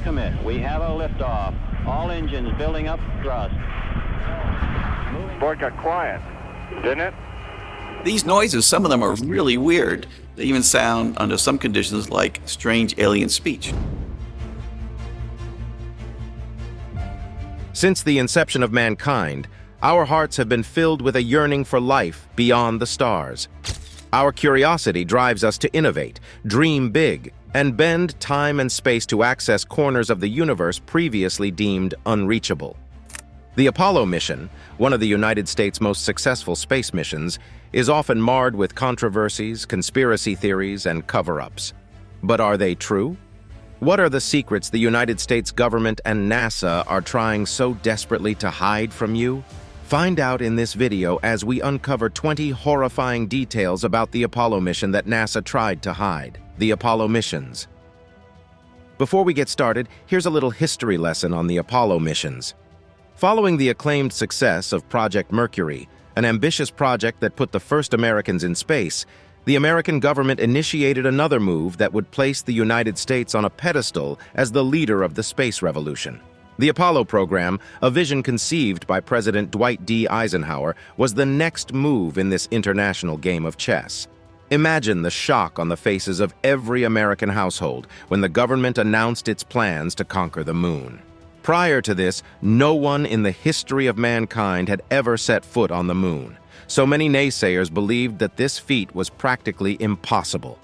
commit. We have a liftoff. All engines building up thrust. Boy, it got quiet, didn't it? These noises, some of them are really weird. They even sound, under some conditions, like strange alien speech. Since the inception of mankind, our hearts have been filled with a yearning for life beyond the stars. Our curiosity drives us to innovate, dream big, and bend time and space to access corners of the universe previously deemed unreachable. The Apollo mission, one of the United States' most successful space missions, is often marred with controversies, conspiracy theories, and cover-ups. But are they true? What are the secrets the United States government and NASA are trying so desperately to hide from you? Find out in this video as we uncover 20 horrifying details about the Apollo mission that NASA tried to hide. The Apollo missions. Before we get started, here's a little history lesson on the Apollo missions. Following the acclaimed success of Project Mercury, an ambitious project that put the first Americans in space, the American government initiated another move that would place the United States on a pedestal as the leader of the space revolution. The Apollo program, a vision conceived by President Dwight D. Eisenhower, was the next move in this international game of chess. Imagine the shock on the faces of every American household when the government announced its plans to conquer the moon. Prior to this, no one in the history of mankind had ever set foot on the moon. So many naysayers believed that this feat was practically impossible.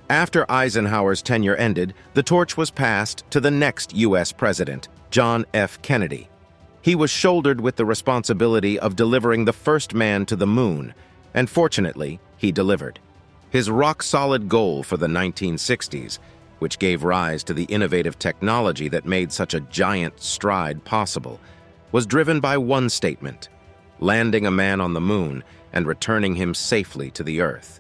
After Eisenhower's tenure ended, the torch was passed to the next U.S. president, John F. Kennedy. He was shouldered with the responsibility of delivering the first man to the moon, and fortunately, he delivered. His rock-solid goal for the 1960s, which gave rise to the innovative technology that made such a giant stride possible, was driven by one statement: landing a man on the moon and returning him safely to the Earth.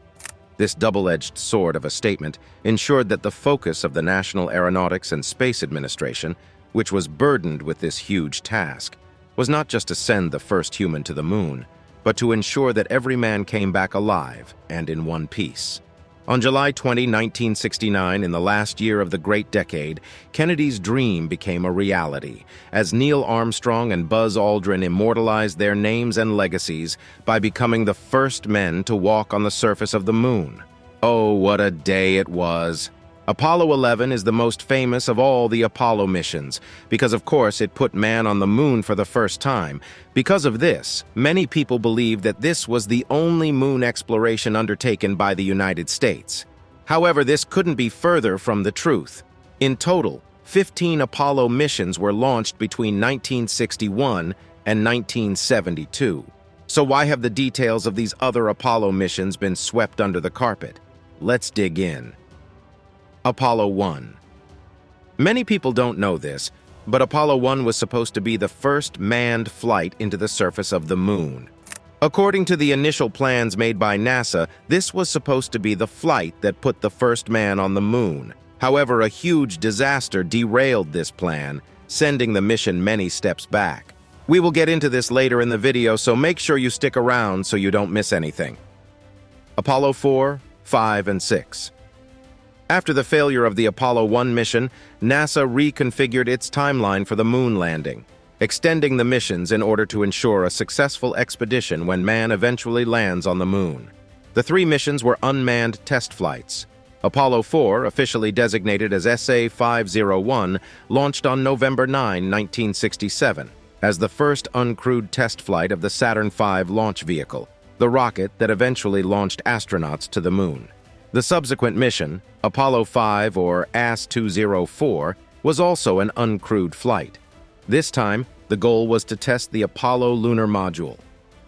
This double-edged sword of a statement ensured that the focus of the National Aeronautics and Space Administration, which was burdened with this huge task, was not just to send the first human to the moon, but to ensure that every man came back alive and in one piece. On July 20, 1969, in the last year of the Great Decade, Kennedy's dream became a reality, as Neil Armstrong and Buzz Aldrin immortalized their names and legacies by becoming the first men to walk on the surface of the moon. Oh, what a day it was! Apollo 11 is the most famous of all the Apollo missions, because of course it put man on the moon for the first time. Because of this, many people believe that this was the only moon exploration undertaken by the United States. However, this couldn't be further from the truth. In total, 15 Apollo missions were launched between 1961 and 1972. So why have the details of these other Apollo missions been swept under the carpet? Let's dig in. Apollo 1. Many people don't know this, but Apollo 1 was supposed to be the first manned flight into the surface of the moon. According to the initial plans made by NASA, this was supposed to be the flight that put the first man on the moon. However, a huge disaster derailed this plan, sending the mission many steps back. We will get into this later in the video, so make sure you stick around so you don't miss anything. Apollo 4, 5, and 6. After the failure of the Apollo 1 mission, NASA reconfigured its timeline for the moon landing, extending the missions in order to ensure a successful expedition when man eventually lands on the moon. The three missions were unmanned test flights. Apollo 4, officially designated as SA-501, launched on November 9, 1967, as the first uncrewed test flight of the Saturn V launch vehicle, the rocket that eventually launched astronauts to the moon. The subsequent mission, Apollo 5 or AS-204, was also an uncrewed flight. This time, the goal was to test the Apollo lunar module.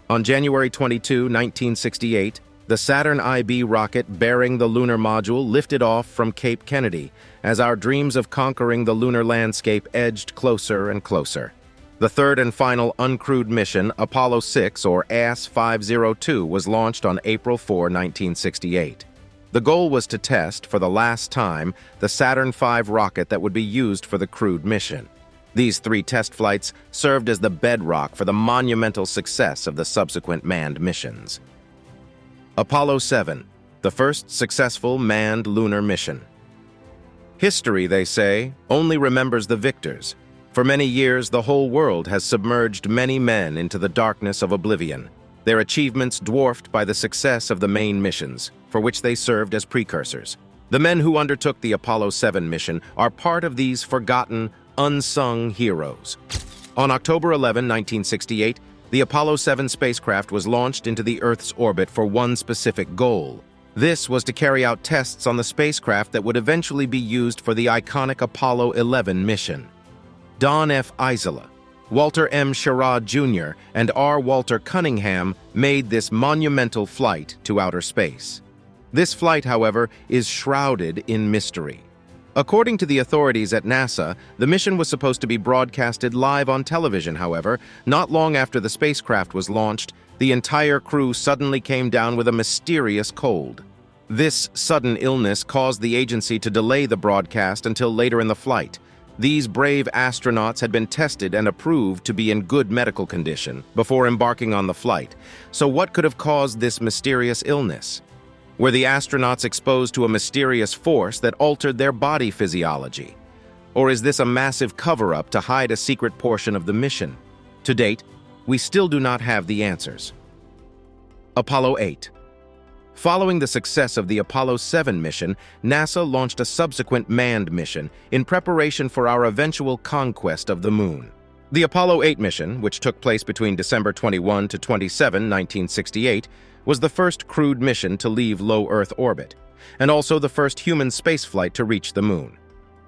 On January 22, 1968, the Saturn IB rocket bearing the lunar module lifted off from Cape Kennedy as our dreams of conquering the lunar landscape edged closer and closer. The third and final uncrewed mission, Apollo 6 or AS-502, was launched on April 4, 1968. The goal was to test, for the last time, the Saturn V rocket that would be used for the crewed mission. These three test flights served as the bedrock for the monumental success of the subsequent manned missions. Apollo 7, the first successful manned lunar mission. History, they say, only remembers the victors. For many years, the whole world has submerged many men into the darkness of oblivion, their achievements dwarfed by the success of the main missions, for which they served as precursors. The men who undertook the Apollo 7 mission are part of these forgotten, unsung heroes. On October 11, 1968, the Apollo 7 spacecraft was launched into the Earth's orbit for one specific goal. This was to carry out tests on the spacecraft that would eventually be used for the iconic Apollo 11 mission. Don F. Isola, Walter M. Sherrod Jr., and R. Walter Cunningham made this monumental flight to outer space. This flight, however, is shrouded in mystery. According to the authorities at NASA, the mission was supposed to be broadcasted live on television. However, not long after the spacecraft was launched, the entire crew suddenly came down with a mysterious cold. This sudden illness caused the agency to delay the broadcast until later in the flight. These brave astronauts had been tested and approved to be in good medical condition before embarking on the flight. So what could have caused this mysterious illness? Were the astronauts exposed to a mysterious force that altered their body physiology? Or is this a massive cover-up to hide a secret portion of the mission? To date, we still do not have the answers. Apollo 8. Following the success of the Apollo 7 mission, NASA launched a subsequent manned mission in preparation for our eventual conquest of the Moon. The Apollo 8 mission, which took place between December 21 to 27, 1968, was the first crewed mission to leave low Earth orbit, and also the first human spaceflight to reach the Moon.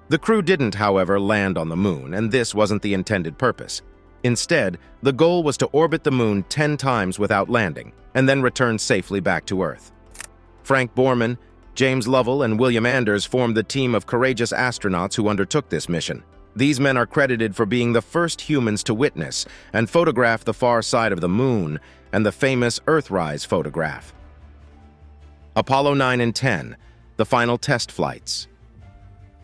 The crew didn't, however, land on the Moon, and this wasn't the intended purpose. Instead, the goal was to orbit the Moon 10 times without landing, and then return safely back to Earth. Frank Borman, James Lovell, and William Anders formed the team of courageous astronauts who undertook this mission. These men are credited for being the first humans to witness and photograph the far side of the Moon and the famous Earthrise photograph. Apollo 9 and 10, the final test flights.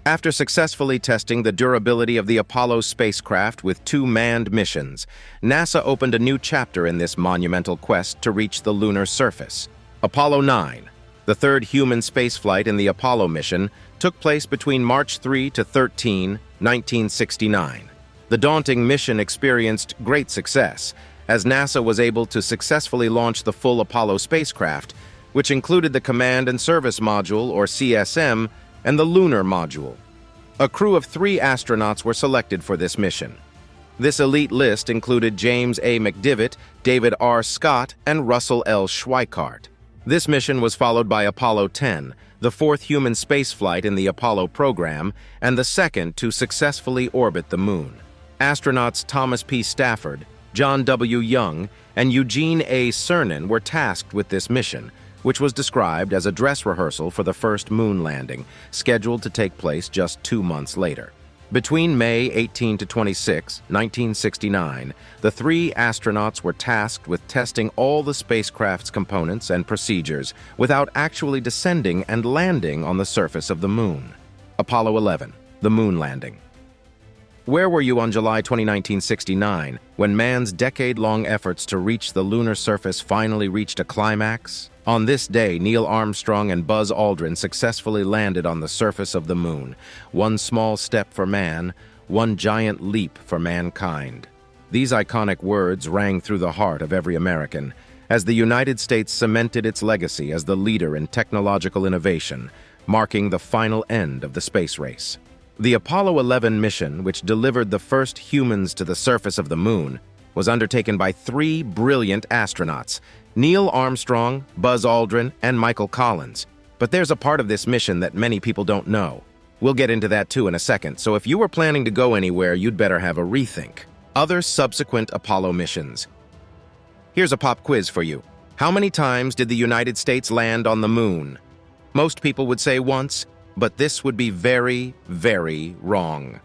After successfully testing the durability of the Apollo spacecraft with 2 manned missions, NASA opened a new chapter in this monumental quest to reach the lunar surface. Apollo 9, the third human spaceflight in the Apollo mission, took place between March 3 to 13, 1969. The daunting mission experienced great success, as NASA was able to successfully launch the full Apollo spacecraft, which included the Command and Service Module, or CSM, and the Lunar Module. A crew of 3 astronauts were selected for this mission. This elite list included James A. McDivitt, David R. Scott, and Russell L. Schweikart. This mission was followed by Apollo 10, the 4th human spaceflight in the Apollo program, and the 2nd to successfully orbit the Moon. Astronauts Thomas P. Stafford, John W. Young, and Eugene A. Cernan were tasked with this mission, which was described as a dress rehearsal for the first moon landing, scheduled to take place just 2 months later. Between May 18 to 26, 1969, the 3 astronauts were tasked with testing all the spacecraft's components and procedures without actually descending and landing on the surface of the Moon. Apollo 11, the moon landing. Where were you on July 20, 1969, when man's decade-long efforts to reach the lunar surface finally reached a climax? On this day, Neil Armstrong and Buzz Aldrin successfully landed on the surface of the Moon. One small step for man, one giant leap for mankind. These iconic words rang through the heart of every American, as the United States cemented its legacy as the leader in technological innovation, marking the final end of the space race. The Apollo 11 mission, which delivered the first humans to the surface of the Moon, was undertaken by 3 brilliant astronauts, Neil Armstrong, Buzz Aldrin, and Michael Collins. But there's a part of this mission that many people don't know. We'll get into that too in a second, so if you were planning to go anywhere, you'd better have a rethink. Other subsequent Apollo missions. Here's a pop quiz for you. How many times did the United States land on the Moon? Most people would say once, but this would be very, very wrong.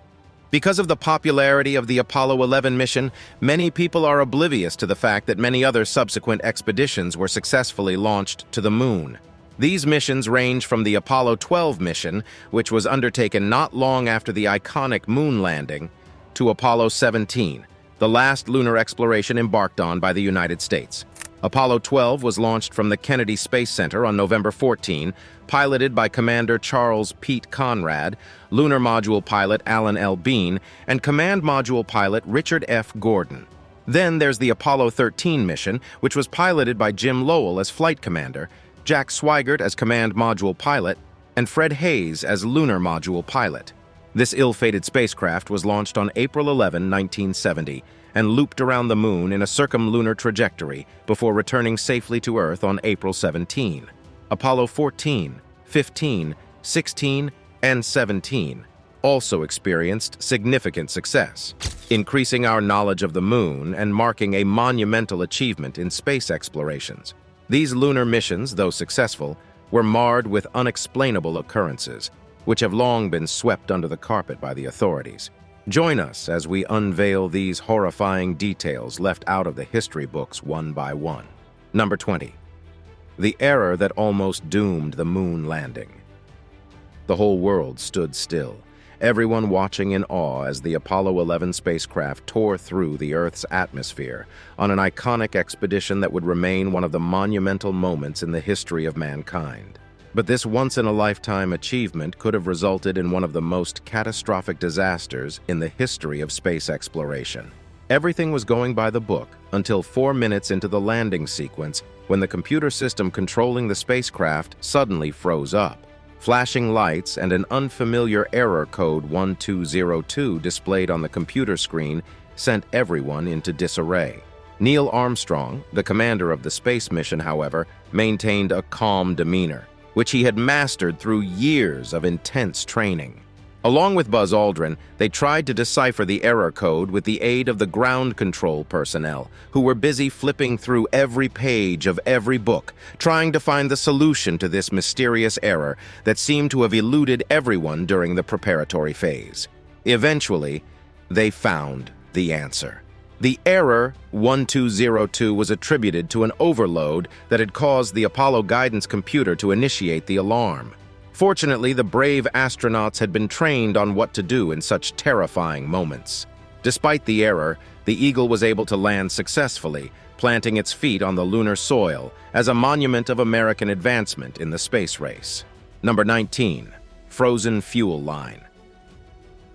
Because of the popularity of the Apollo 11 mission, many people are oblivious to the fact that many other subsequent expeditions were successfully launched to the Moon. These missions range from the Apollo 12 mission, which was undertaken not long after the iconic moon landing, to Apollo 17, the last lunar exploration embarked on by the United States. Apollo 12 was launched from the Kennedy Space Center on November 14, piloted by Commander Charles Pete Conrad, Lunar Module pilot Alan L. Bean, and Command Module pilot Richard F. Gordon. Then there's the Apollo 13 mission, which was piloted by Jim Lowell as flight commander, Jack Swigert as Command Module pilot, and Fred Hayes as Lunar Module pilot. This ill-fated spacecraft was launched on April 11, 1970, and looped around the Moon in a circumlunar trajectory before returning safely to Earth on April 17. Apollo 14, 15, 16, and 17 also experienced significant success, increasing our knowledge of the Moon and marking a monumental achievement in space explorations. These lunar missions, though successful, were marred with unexplainable occurrences, which have long been swept under the carpet by the authorities. Join us as we unveil these horrifying details left out of the history books one by one. Number 20. The error that almost doomed the moon landing. The whole world stood still, everyone watching in awe as the Apollo 11 spacecraft tore through the Earth's atmosphere on an iconic expedition that would remain one of the monumental moments in the history of mankind. But this once-in-a-lifetime achievement could have resulted in one of the most catastrophic disasters in the history of space exploration. Everything was going by the book until 4 minutes into the landing sequence when the computer system controlling the spacecraft suddenly froze up. Flashing lights and an unfamiliar error code 1202 displayed on the computer screen sent everyone into disarray. Neil Armstrong, the commander of the space mission, however, maintained a calm demeanor, which he had mastered through years of intense training. Along with Buzz Aldrin, they tried to decipher the error code with the aid of the ground control personnel, who were busy flipping through every page of every book, trying to find the solution to this mysterious error that seemed to have eluded everyone during the preparatory phase. Eventually, they found the answer. The error 1202 was attributed to an overload that had caused the Apollo guidance computer to initiate the alarm. Fortunately, the brave astronauts had been trained on what to do in such terrifying moments. Despite the error, the Eagle was able to land successfully, planting its feet on the lunar soil as a monument of American advancement in the space race. Number 19. Frozen fuel line.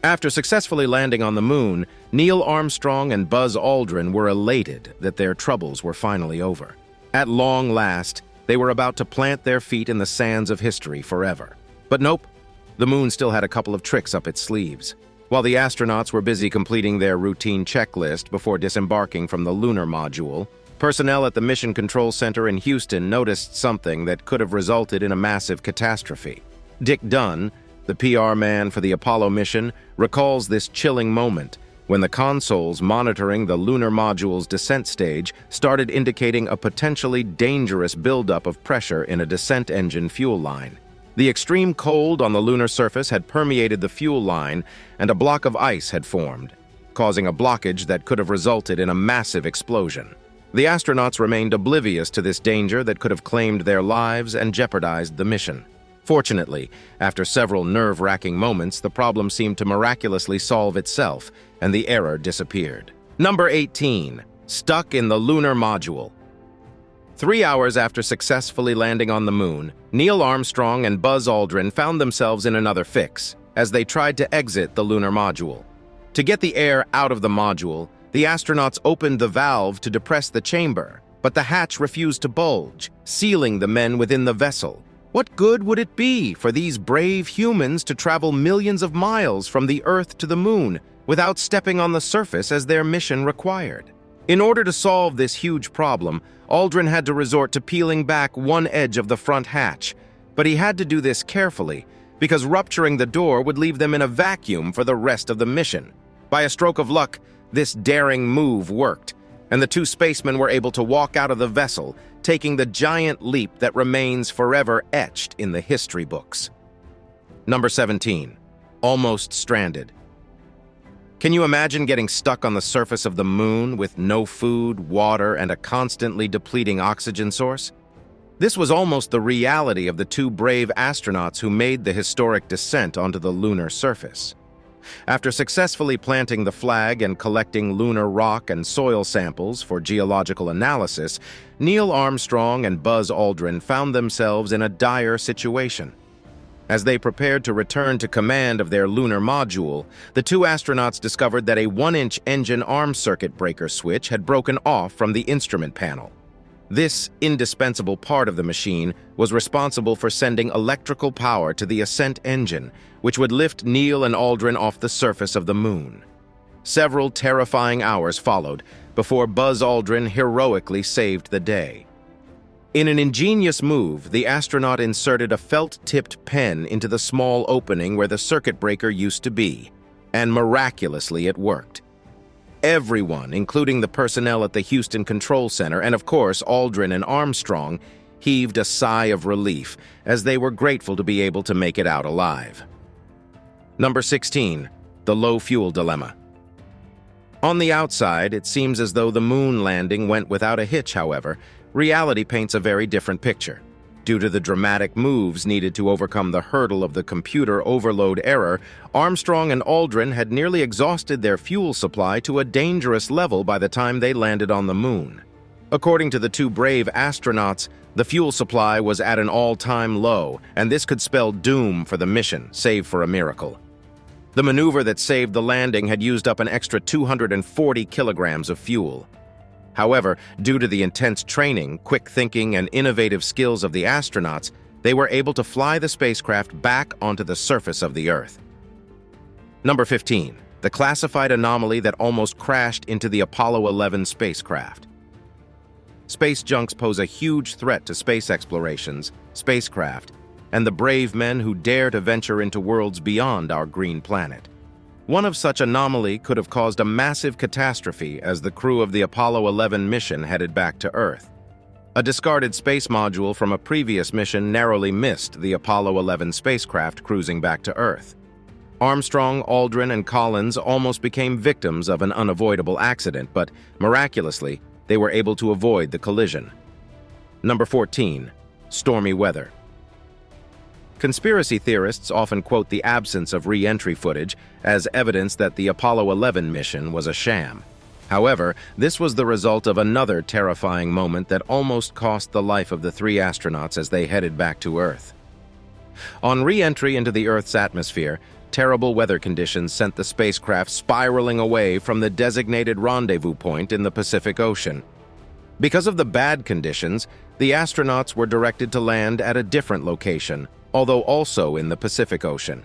After successfully landing on the Moon, Neil Armstrong and Buzz Aldrin were elated that their troubles were finally over. At long last, they were about to plant their feet in the sands of history forever. But nope, the Moon still had a couple of tricks up its sleeves. While the astronauts were busy completing their routine checklist before disembarking from the lunar module, personnel at the Mission Control Center in Houston noticed something that could have resulted in a massive catastrophe. Dick Dunn, the PR man for the Apollo mission, recalls this chilling moment when the consoles monitoring the lunar module's descent stage started indicating a potentially dangerous buildup of pressure in a descent engine fuel line. The extreme cold on the lunar surface had permeated the fuel line, and a block of ice had formed, causing a blockage that could have resulted in a massive explosion. The astronauts remained oblivious to this danger that could have claimed their lives and jeopardized the mission. Fortunately, after several nerve-wracking moments, the problem seemed to miraculously solve itself, and the error disappeared. Number 18. Stuck in the lunar module. 3 hours after successfully landing on the Moon, Neil Armstrong and Buzz Aldrin found themselves in another fix as they tried to exit the lunar module. To get the air out of the module, the astronauts opened the valve to depress the chamber, but the hatch refused to bulge, sealing the men within the vessel. What good would it be for these brave humans to travel millions of miles from the Earth to the Moon without stepping on the surface as their mission required? In order to solve this huge problem, Aldrin had to resort to peeling back one edge of the front hatch, but he had to do this carefully because rupturing the door would leave them in a vacuum for the rest of the mission. By a stroke of luck, this daring move worked, and the two spacemen were able to walk out of the vessel, taking the giant leap that remains forever etched in the history books. Number 17. Almost stranded. Can you imagine getting stuck on the surface of the Moon with no food, water, and a constantly depleting oxygen source? This was almost the reality of the two brave astronauts who made the historic descent onto the lunar surface. After successfully planting the flag and collecting lunar rock and soil samples for geological analysis, Neil Armstrong and Buzz Aldrin found themselves in a dire situation. As they prepared to return to command of their lunar module, the two astronauts discovered that a 1-inch engine arm circuit breaker switch had broken off from the instrument panel. This indispensable part of the machine was responsible for sending electrical power to the ascent engine, which would lift Neil and Aldrin off the surface of the moon. Several terrifying hours followed before Buzz Aldrin heroically saved the day. In an ingenious move, the astronaut inserted a felt-tipped pen into the small opening where the circuit breaker used to be, and miraculously it worked. Everyone, including the personnel at the Houston Control Center and, of course, Aldrin and Armstrong, heaved a sigh of relief as they were grateful to be able to make it out alive. Number 16. The low fuel dilemma. On the outside, it seems as though the moon landing went without a hitch, however. Reality paints a very different picture. Due to the dramatic moves needed to overcome the hurdle of the computer overload error, Armstrong and Aldrin had nearly exhausted their fuel supply to a dangerous level by the time they landed on the moon. According to the two brave astronauts, the fuel supply was at an all-time low, and this could spell doom for the mission, save for a miracle. The maneuver that saved the landing had used up an extra 240 kilograms of fuel. However, due to the intense training, quick thinking, and innovative skills of the astronauts, they were able to fly the spacecraft back onto the surface of the Earth. Number 15. The classified anomaly that almost crashed into the Apollo 11 spacecraft. Space junks pose a huge threat to space explorations, spacecraft, and the brave men who dare to venture into worlds beyond our green planet. One of such anomaly could have caused a massive catastrophe as the crew of the Apollo 11 mission headed back to Earth. A discarded space module from a previous mission narrowly missed the Apollo 11 spacecraft cruising back to Earth. Armstrong, Aldrin, and Collins almost became victims of an unavoidable accident, but miraculously, they were able to avoid the collision. Number 14. Stormy weather. Conspiracy theorists often quote the absence of re-entry footage as evidence that the Apollo 11 mission was a sham. However, this was the result of another terrifying moment that almost cost the life of the three astronauts as they headed back to Earth. On re-entry into the Earth's atmosphere, terrible weather conditions sent the spacecraft spiraling away from the designated rendezvous point in the Pacific Ocean. Because of the bad conditions, the astronauts were directed to land at a different location, although also in the Pacific Ocean.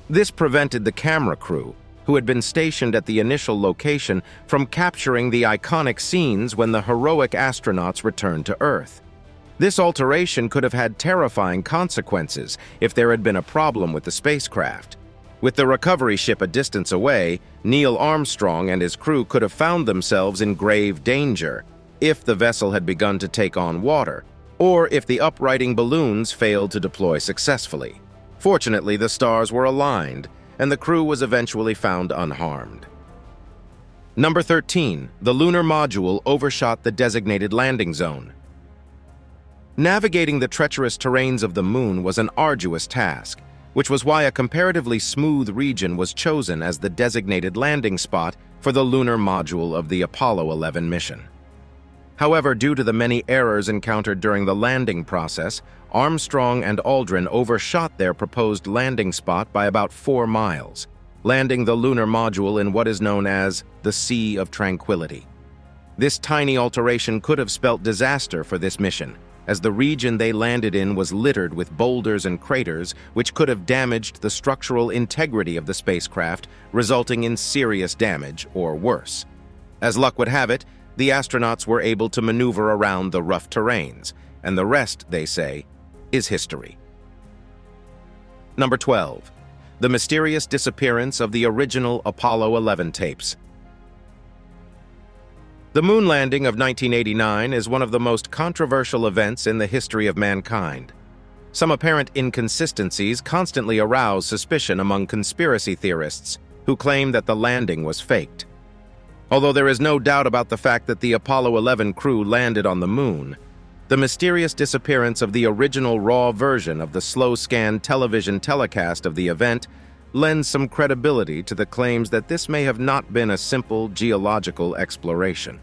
This prevented the camera crew, who had been stationed at the initial location, from capturing the iconic scenes when the heroic astronauts returned to Earth. This alteration could have had terrifying consequences if there had been a problem with the spacecraft. With the recovery ship a distance away, Neil Armstrong and his crew could have found themselves in grave danger if the vessel had begun to take on water, or if the uprighting balloons failed to deploy successfully. Fortunately, the stars were aligned, and the crew was eventually found unharmed. Number 13. The lunar module overshot the designated landing zone. Navigating the treacherous terrains of the moon was an arduous task, which was why a comparatively smooth region was chosen as the designated landing spot for the lunar module of the Apollo 11 mission. However, due to the many errors encountered during the landing process, Armstrong and Aldrin overshot their proposed landing spot by about 4 miles, landing the lunar module in what is known as the Sea of Tranquility. This tiny alteration could have spelt disaster for this mission, as the region they landed in was littered with boulders and craters which could have damaged the structural integrity of the spacecraft, resulting in serious damage or worse. As luck would have it, the astronauts were able to maneuver around the rough terrains, and the rest, they say, is history. Number 12. The mysterious disappearance of the original Apollo 11 tapes. The moon landing of 1989 is one of the most controversial events in the history of mankind. Some apparent inconsistencies constantly arouse suspicion among conspiracy theorists who claim that the landing was faked. Although there is no doubt about the fact that the Apollo 11 crew landed on the moon, the mysterious disappearance of the original raw version of the slow-scan television telecast of the event lends some credibility to the claims that this may have not been a simple geological exploration.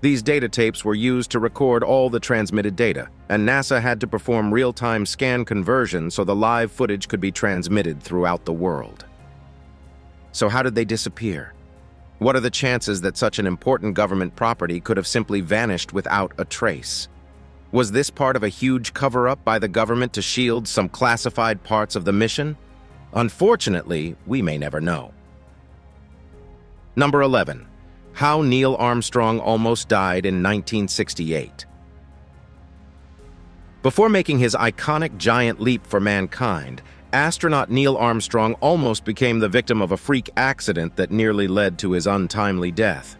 These data tapes were used to record all the transmitted data, and NASA had to perform real-time scan conversion so the live footage could be transmitted throughout the world. So how did they disappear? What are the chances that such an important government property could have simply vanished without a trace? Was this part of a huge cover-up by the government to shield some classified parts of the mission? Unfortunately, we may never know. Number 11. How Neil Armstrong almost died in 1968. Before making his iconic giant leap for mankind, astronaut Neil Armstrong almost became the victim of a freak accident that nearly led to his untimely death.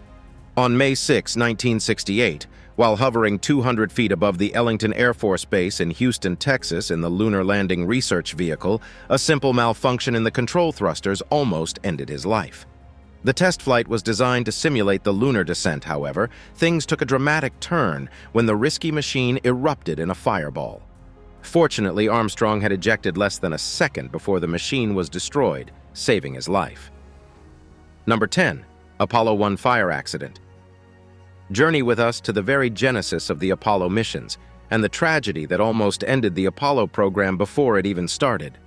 On May 6, 1968, while hovering 200 feet above the Ellington Air Force Base in Houston, Texas in the Lunar Landing Research Vehicle, a simple malfunction in the control thrusters almost ended his life. The test flight was designed to simulate the lunar descent, however. Things took a dramatic turn when the risky machine erupted in a fireball. Fortunately, Armstrong had ejected less than a second before the machine was destroyed, saving his life. Number 10. Apollo 1 fire accident. Journey with us to the very genesis of the Apollo missions and the tragedy that almost ended the Apollo program before it even started.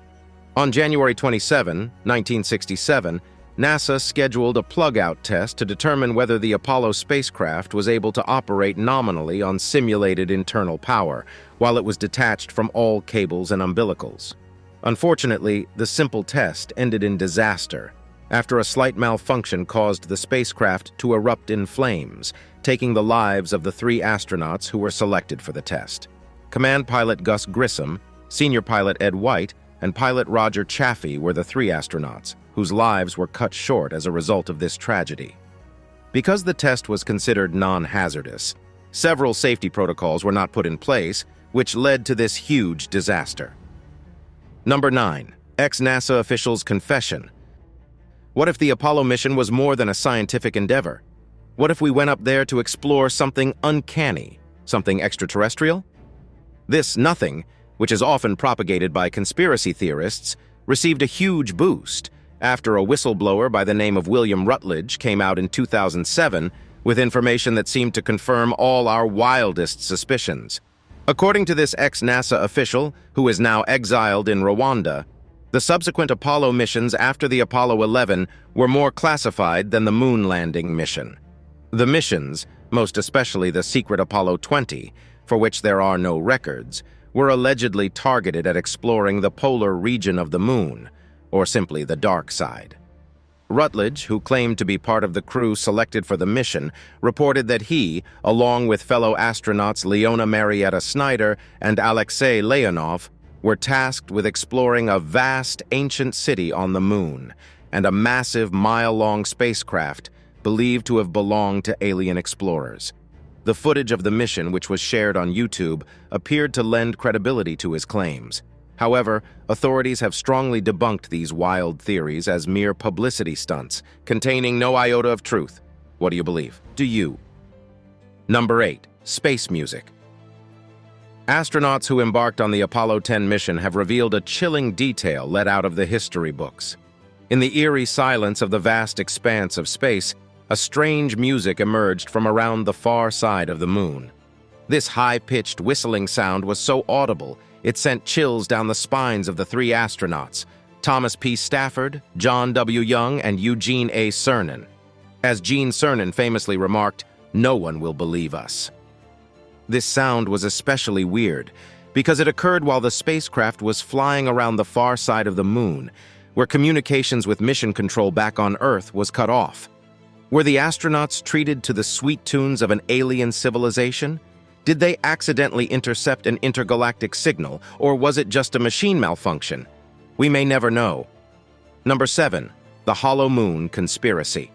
On January 27, 1967, NASA scheduled a plug-out test to determine whether the Apollo spacecraft was able to operate nominally on simulated internal power, while it was detached from all cables and umbilicals. Unfortunately, the simple test ended in disaster, after a slight malfunction caused the spacecraft to erupt in flames, taking the lives of the 3 astronauts who were selected for the test. Command pilot Gus Grissom, senior pilot Ed White, and pilot Roger Chaffee were the 3 astronauts, whose lives were cut short as a result of this tragedy. Because the test was considered non-hazardous, several safety protocols were not put in place, which led to this huge disaster. Number 9. Ex-NASA official's confession. What if the Apollo mission was more than a scientific endeavor? What if we went up there to explore something uncanny, something extraterrestrial? This nothing, which is often propagated by conspiracy theorists, received a huge boost after a whistleblower by the name of William Rutledge came out in 2007 with information that seemed to confirm all our wildest suspicions. According to this ex-NASA official, who is now exiled in Rwanda, the subsequent Apollo missions after the Apollo 11 were more classified than the moon landing mission. The missions, most especially the secret Apollo 20, for which there are no records, were allegedly targeted at exploring the polar region of the moon, or simply the dark side. Rutledge, who claimed to be part of the crew selected for the mission, reported that he, along with fellow astronauts Leona Marietta Snyder and Alexei Leonov, were tasked with exploring a vast ancient city on the moon and a massive mile-long spacecraft believed to have belonged to alien explorers. The footage of the mission, which was shared on YouTube, appeared to lend credibility to his claims. However, authorities have strongly debunked these wild theories as mere publicity stunts, containing no iota of truth. What do you believe? Do you? Number 8. Space music. Astronauts who embarked on the Apollo 10 mission have revealed a chilling detail let out of the history books. In the eerie silence of the vast expanse of space, a strange music emerged from around the far side of the moon. This high-pitched whistling sound was so audible, it sent chills down the spines of the 3 astronauts, Thomas P. Stafford, John W. Young, and Eugene A. Cernan. As Gene Cernan famously remarked, "No one will believe us." This sound was especially weird because it occurred while the spacecraft was flying around the far side of the moon, where communications with mission control back on Earth was cut off. Were the astronauts treated to the sweet tunes of an alien civilization? Did they accidentally intercept an intergalactic signal, or was it just a machine malfunction? We may never know. Number 7. The Hollow Moon Conspiracy.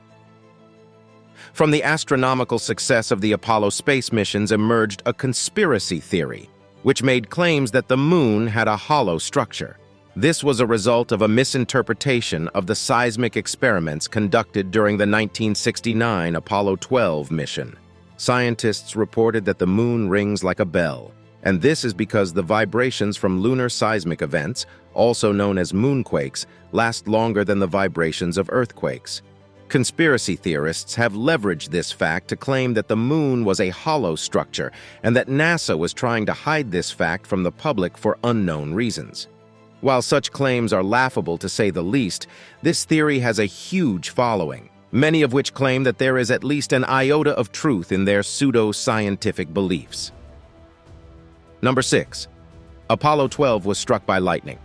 From the astronomical success of the Apollo space missions emerged a conspiracy theory, which made claims that the moon had a hollow structure. This was a result of a misinterpretation of the seismic experiments conducted during the 1969 Apollo 12 mission. Scientists reported that the moon rings like a bell, and this is because the vibrations from lunar seismic events, also known as moonquakes, last longer than the vibrations of earthquakes. Conspiracy theorists have leveraged this fact to claim that the moon was a hollow structure and that NASA was trying to hide this fact from the public for unknown reasons. While such claims are laughable to say the least, this theory has a huge following, many of which claim that there is at least an iota of truth in their pseudo-scientific beliefs. Number 6. Apollo 12 was struck by lightning.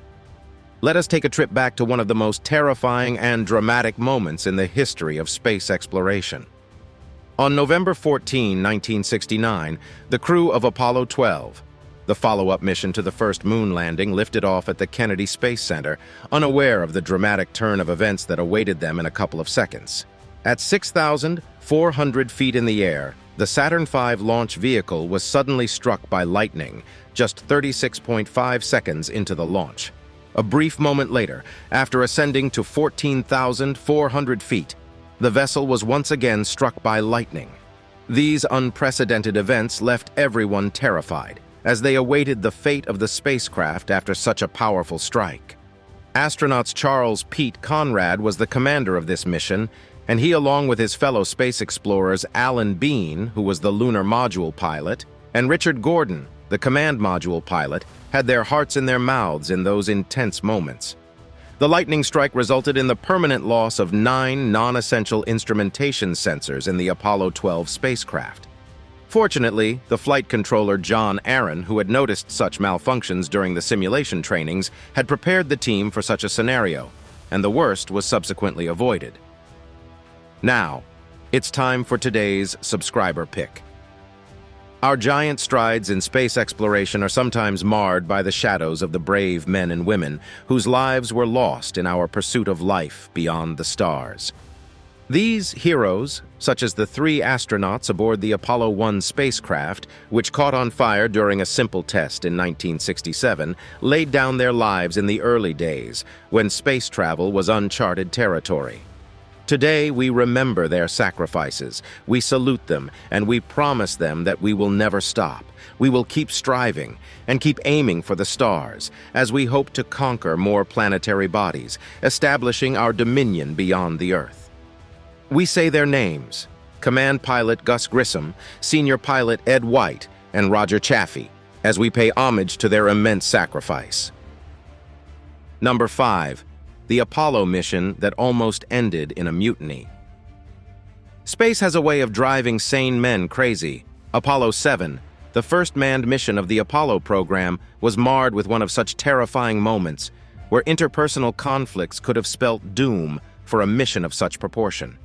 Let us take a trip back to one of the most terrifying and dramatic moments in the history of space exploration. On November 14, 1969, the crew of Apollo 12, the follow-up mission to the first moon landing, lifted off at the Kennedy Space Center, unaware of the dramatic turn of events that awaited them in a couple of seconds. At 6,400 feet in the air, the Saturn V launch vehicle was suddenly struck by lightning, just 36.5 seconds into the launch. A brief moment later, after ascending to 14,400 feet, the vessel was once again struck by lightning. These unprecedented events left everyone terrified, as they awaited the fate of the spacecraft after such a powerful strike. Astronauts Charles Pete Conrad was the commander of this mission, and he, along with his fellow space explorers Alan Bean, who was the lunar module pilot, and Richard Gordon, the command module pilot, had their hearts in their mouths in those intense moments. The lightning strike resulted in the permanent loss of 9 non-essential instrumentation sensors in the Apollo 12 spacecraft. Fortunately, the flight controller John Aaron, who had noticed such malfunctions during the simulation trainings, had prepared the team for such a scenario, and the worst was subsequently avoided. Now, it's time for today's subscriber pick. Our giant strides in space exploration are sometimes marred by the shadows of the brave men and women whose lives were lost in our pursuit of life beyond the stars. These heroes, such as the 3 astronauts aboard the Apollo 1 spacecraft, which caught on fire during a simple test in 1967, laid down their lives in the early days when space travel was uncharted territory. Today, we remember their sacrifices, we salute them, and we promise them that we will never stop. We will keep striving and keep aiming for the stars as we hope to conquer more planetary bodies, establishing our dominion beyond the Earth. We say their names: Command Pilot Gus Grissom, Senior Pilot Ed White, and Roger Chaffee, as we pay homage to their immense sacrifice. Number 5. The Apollo mission that almost ended in a mutiny. Space has a way of driving sane men crazy. Apollo 7, the first manned mission of the Apollo program, was marred with one of such terrifying moments where interpersonal conflicts could have spelt doom for a mission of such proportion.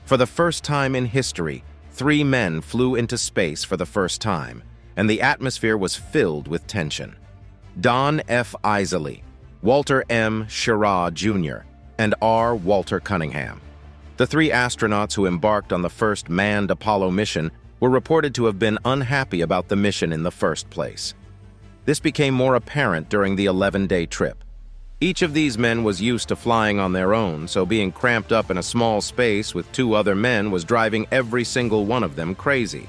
For the first time in history, 3 men flew into space for the first time, and the atmosphere was filled with tension. Don F. Isley, Walter M. Schirra Jr., and R. Walter Cunningham. The 3 astronauts who embarked on the first manned Apollo mission were reported to have been unhappy about the mission in the first place. This became more apparent during the 11-day trip. Each of these men was used to flying on their own, so being cramped up in a small space with 2 other men was driving every single one of them crazy.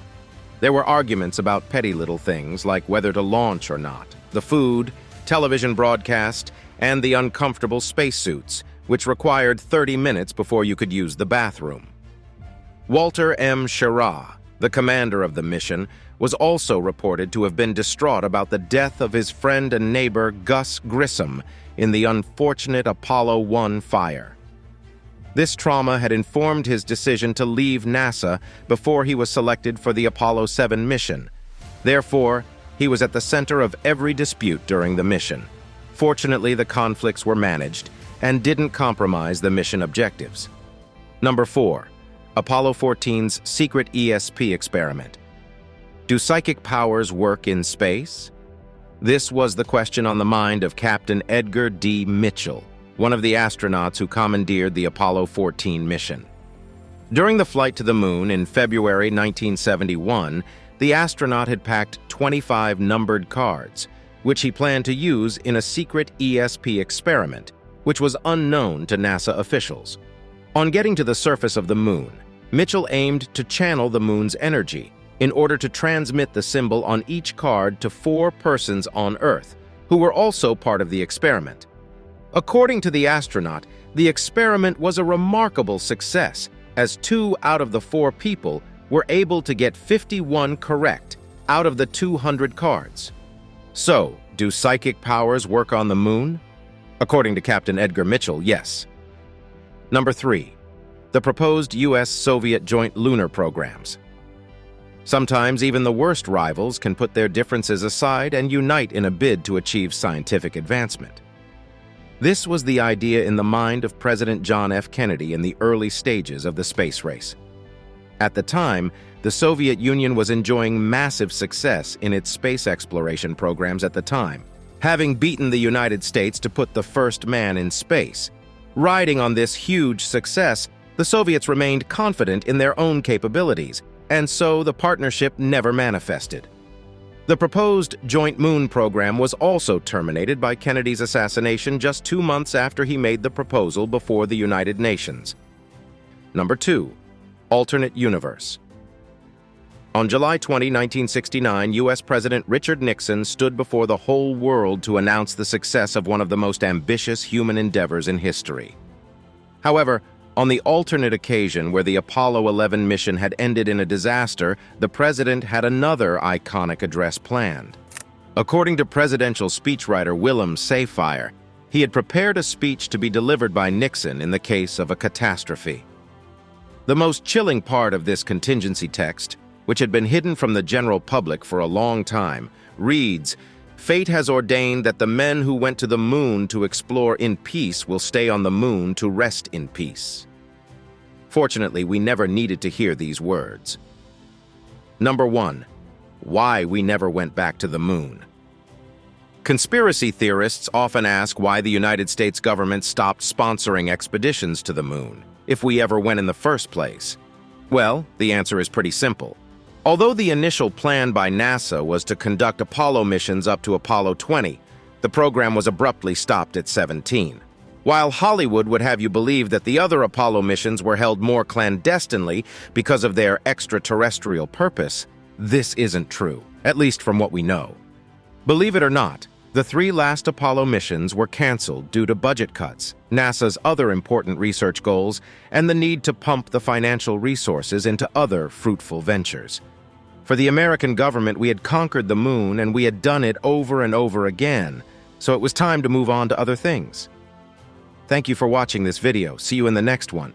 There were arguments about petty little things like whether to launch or not, the food, television broadcast, and the uncomfortable spacesuits, which required 30 minutes before you could use the bathroom. Walter M. Schirra, the commander of the mission, was also reported to have been distraught about the death of his friend and neighbor Gus Grissom in the unfortunate Apollo 1 fire. This trauma had informed his decision to leave NASA before he was selected for the Apollo 7 mission. Therefore, he was at the center of every dispute during the mission. Fortunately, the conflicts were managed and didn't compromise the mission objectives. Number 4. Apollo 14's secret ESP experiment. Do psychic powers work in space? This was the question on the mind of Captain Edgar D. Mitchell, one of the astronauts who commandeered the Apollo 14 mission. During the flight to the moon in February 1971, the astronaut had packed 25 numbered cards, which he planned to use in a secret ESP experiment, which was unknown to NASA officials. On getting to the surface of the moon, Mitchell aimed to channel the moon's energy, in order to transmit the symbol on each card to 4 persons on Earth, who were also part of the experiment. According to the astronaut, the experiment was a remarkable success, as 2 out of the 4 people were able to get 51 correct out of the 200 cards. So, do psychic powers work on the moon? According to Captain Edgar Mitchell, yes. Number 3. The proposed US-Soviet joint lunar programs. Sometimes even the worst rivals can put their differences aside and unite in a bid to achieve scientific advancement. This was the idea in the mind of President John F. Kennedy in the early stages of the space race. At the time, the Soviet Union was enjoying massive success in its space exploration programs at the time, having beaten the United States to put the first man in space. Riding on this huge success, the Soviets remained confident in their own capabilities, and so the partnership never manifested. The proposed joint moon program was also terminated by Kennedy's assassination just 2 months after he made the proposal before the United Nations. Number 2. Alternate universe. On July 20, 1969, U.S. President Richard Nixon stood before the whole world to announce the success of one of the most ambitious human endeavors in history. However, on the alternate occasion where the Apollo 11 mission had ended in a disaster, the president had another iconic address planned. According to presidential speechwriter Willem Sayfire, he had prepared a speech to be delivered by Nixon in the case of a catastrophe. The most chilling part of this contingency text, which had been hidden from the general public for a long time, reads, "Fate has ordained that the men who went to the moon to explore in peace will stay on the moon to rest in peace." Fortunately, we never needed to hear these words. Number 1. Why we never went back to the moon. Conspiracy theorists often ask why the United States government stopped sponsoring expeditions to the moon, if we ever went in the first place. Well, the answer is pretty simple. Although the initial plan by NASA was to conduct Apollo missions up to Apollo 20, the program was abruptly stopped at 17. While Hollywood would have you believe that the other Apollo missions were held more clandestinely because of their extraterrestrial purpose, this isn't true, at least from what we know. Believe it or not, the 3 last Apollo missions were canceled due to budget cuts, NASA's other important research goals, and the need to pump the financial resources into other fruitful ventures. For the American government, we had conquered the moon and we had done it over and over again, so it was time to move on to other things. Thank you for watching this video. See you in the next one.